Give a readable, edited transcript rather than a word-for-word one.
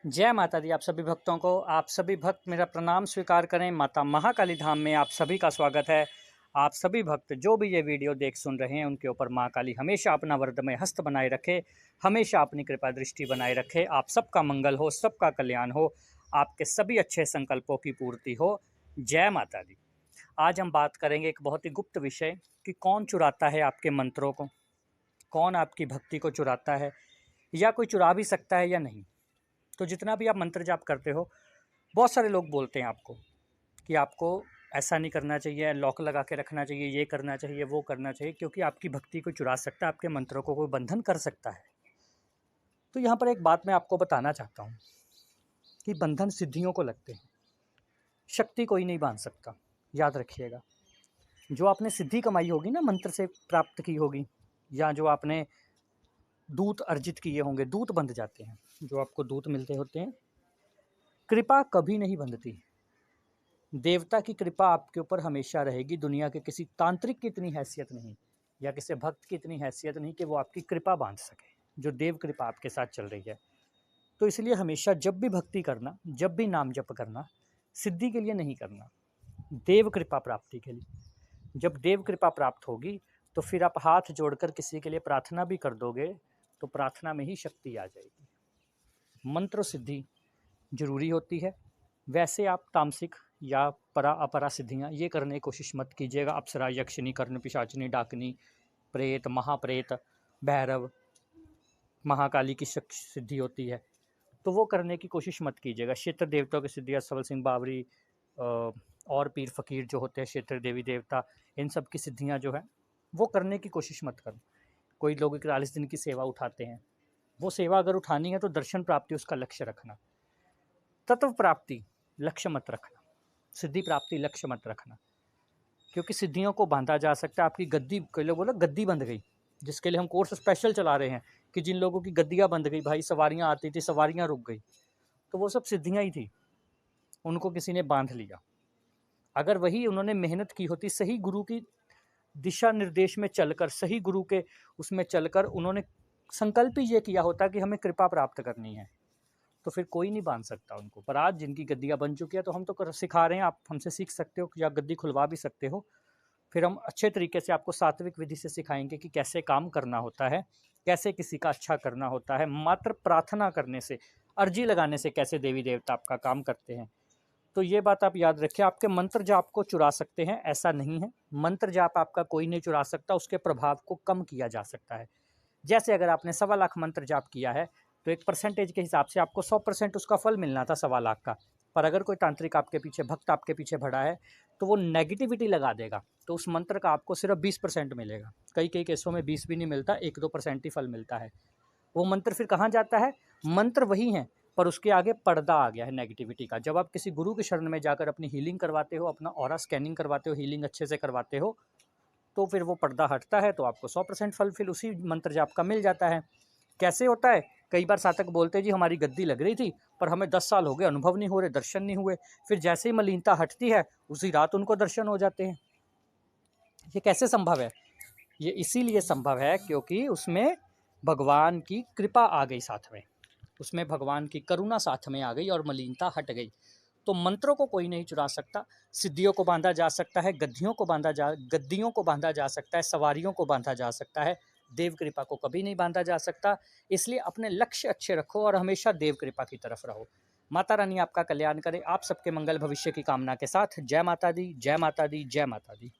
जय माता दी। आप सभी भक्तों को, आप सभी भक्त मेरा प्रणाम स्वीकार करें। माता महाकाली धाम में आप सभी का स्वागत है। आप सभी भक्त जो भी ये वीडियो देख सुन रहे हैं, उनके ऊपर माँ काली हमेशा अपना वरदमय हस्त बनाए रखे, हमेशा अपनी कृपा दृष्टि बनाए रखे। आप सबका मंगल हो, सबका कल्याण हो, आपके सभी अच्छे संकल्पों की पूर्ति हो। जय माता दी। आज हम बात करेंगे एक बहुत ही गुप्त विषय कि कौन चुराता है आपके मंत्रों को, कौन आपकी भक्ति को चुराता है, या कोई चुरा भी सकता है या नहीं। तो जितना भी आप मंत्र जाप करते हो, बहुत सारे लोग बोलते हैं आपको कि आपको ऐसा नहीं करना चाहिए, लॉक लगा के रखना चाहिए, ये करना चाहिए, वो करना चाहिए, क्योंकि आपकी भक्ति को चुरा सकता है, आपके मंत्रों को कोई बंधन कर सकता है। तो यहाँ पर एक बात मैं आपको बताना चाहता हूँ कि बंधन सिद्धियों को लगते हैं, शक्ति कोई नहीं बांध सकता। याद रखिएगा, जो आपने सिद्धि कमाई होगी ना, मंत्र से प्राप्त की होगी, या जो आपने दूत अर्जित किए होंगे, दूत बंध जाते हैं। जो आपको दूत मिलते होते हैं, कृपा कभी नहीं बंधती। देवता की कृपा आपके ऊपर हमेशा रहेगी। दुनिया के किसी तांत्रिक की इतनी हैसियत नहीं, या किसी भक्त की इतनी हैसियत नहीं कि वो आपकी कृपा बांध सके, जो देव कृपा आपके साथ चल रही है। तो इसलिए हमेशा जब भी भक्ति करना, जब भी नाम जप करना, सिद्धि के लिए नहीं करना, देव कृपा प्राप्ति के लिए। जब देव कृपा प्राप्त होगी तो फिर आप हाथ जोड़कर किसी के लिए प्रार्थना भी कर दोगे, तो प्रार्थना में ही शक्ति आ जाएगी। मंत्र सिद्धि जरूरी होती है। वैसे आप तामसिक या परा अपरा सिद्धियाँ ये करने की कोशिश मत कीजिएगा। अप्सरा, यक्षिणी, कर्ण पिशाचिनी, डाकनी, प्रेत, महाप्रेत, भैरव, महाकाली की सिद्धि होती है, तो वो करने की कोशिश मत कीजिएगा। क्षेत्र देवताओं की सिद्धियाँ, सबल सिंह बावरी और पीर फकीर जो होते हैं, क्षेत्र देवी देवता, इन सब की सिद्धियाँ जो है वो करने की कोशिश मत करो। कोई लोग 41 दिन की सेवा उठाते हैं, वो सेवा अगर उठानी है तो दर्शन प्राप्ति उसका लक्ष्य रखना, तत्व प्राप्ति लक्ष्य मत रखना, सिद्धि प्राप्ति लक्ष्य मत रखना। क्योंकि सिद्धियों को बांधा जा सकता है। आपकी गद्दी, कई लोग बोला गद्दी बंध गई, जिसके लिए हम कोर्स स्पेशल चला रहे हैं कि जिन लोगों की गद्दियाँ बंध गई, भाई सवारियाँ आती थी, सवारियाँ रुक गई, तो वो सब सिद्धियाँ ही थी, उनको किसी ने बांध लिया। अगर वही उन्होंने मेहनत की होती, सही गुरु की दिशा निर्देश में चलकर, सही गुरु के उसमें चलकर उन्होंने संकल्प ही ये किया होता कि हमें कृपा प्राप्त करनी है, तो फिर कोई नहीं बांध सकता उनको। पर आज जिनकी गद्दियाँ बन चुकी है, तो हम तो सिखा रहे हैं, आप हमसे सीख सकते हो या गद्दी खुलवा भी सकते हो। फिर हम अच्छे तरीके से आपको सात्विक विधि से सिखाएंगे कि कैसे काम करना होता है, कैसे किसी का अच्छा करना होता है। मात्र प्रार्थना करने से, अर्जी लगाने से कैसे देवी देवता आपका काम करते हैं। तो ये बात आप याद रखें। आपके मंत्र जाप को चुरा सकते हैं ऐसा नहीं है। मंत्र जाप आपका कोई नहीं चुरा सकता, उसके प्रभाव को कम किया जा सकता है। जैसे अगर आपने 1.25 लाख मंत्र जाप किया है, तो एक परसेंटेज के हिसाब से आपको 100% उसका फल मिलना था 1.25 लाख का। पर अगर कोई तांत्रिक आपके पीछे, भक्त आपके पीछे भड़ा है, तो वो नेगेटिविटी लगा देगा, तो उस मंत्र का आपको सिर्फ 20% मिलेगा। कई कई केसों में 20 भी नहीं मिलता, 1-2% ही फल मिलता है। वो मंत्र फिर कहाँ जाता है? मंत्र वही है, पर उसके आगे पर्दा आ गया है नेगेटिविटी का। जब आप किसी गुरु की शरण में जाकर अपनी हीलिंग करवाते हो, अपना ऑरा स्कैनिंग करवाते हो, हीलिंग अच्छे से करवाते हो, तो फिर वो पर्दा हटता है, तो आपको 100% फल फिर उसी मंत्र जाप का मिल जाता है। कैसे होता है? कई बार साधक बोलते हैं जी हमारी गद्दी लग रही थी, पर हमें 10 साल हो गए, अनुभव नहीं हो रहे, दर्शन नहीं हुए। फिर जैसे ही मलिनता हटती है, उसी रात उनको दर्शन हो जाते हैं। ये कैसे संभव है? ये इसीलिए संभव है क्योंकि उसमें भगवान की कृपा आ गई साथ में, उसमें भगवान की करुणा साथ में आ गई और मलिनता हट गई। तो मंत्रों को कोई नहीं चुरा सकता। सिद्धियों को बांधा जा सकता है, गद्दियों को बांधा जा सकता है, सवारियों को बांधा जा सकता है। देव कृपा को कभी नहीं बांधा जा सकता। इसलिए अपने लक्ष्य अच्छे रखो और हमेशा देव कृपा की तरफ रहो। माता रानी आपका कल्याण करे। आप सबके मंगल भविष्य की कामना के साथ जय माता दी, जय माता दी, जय माता दी।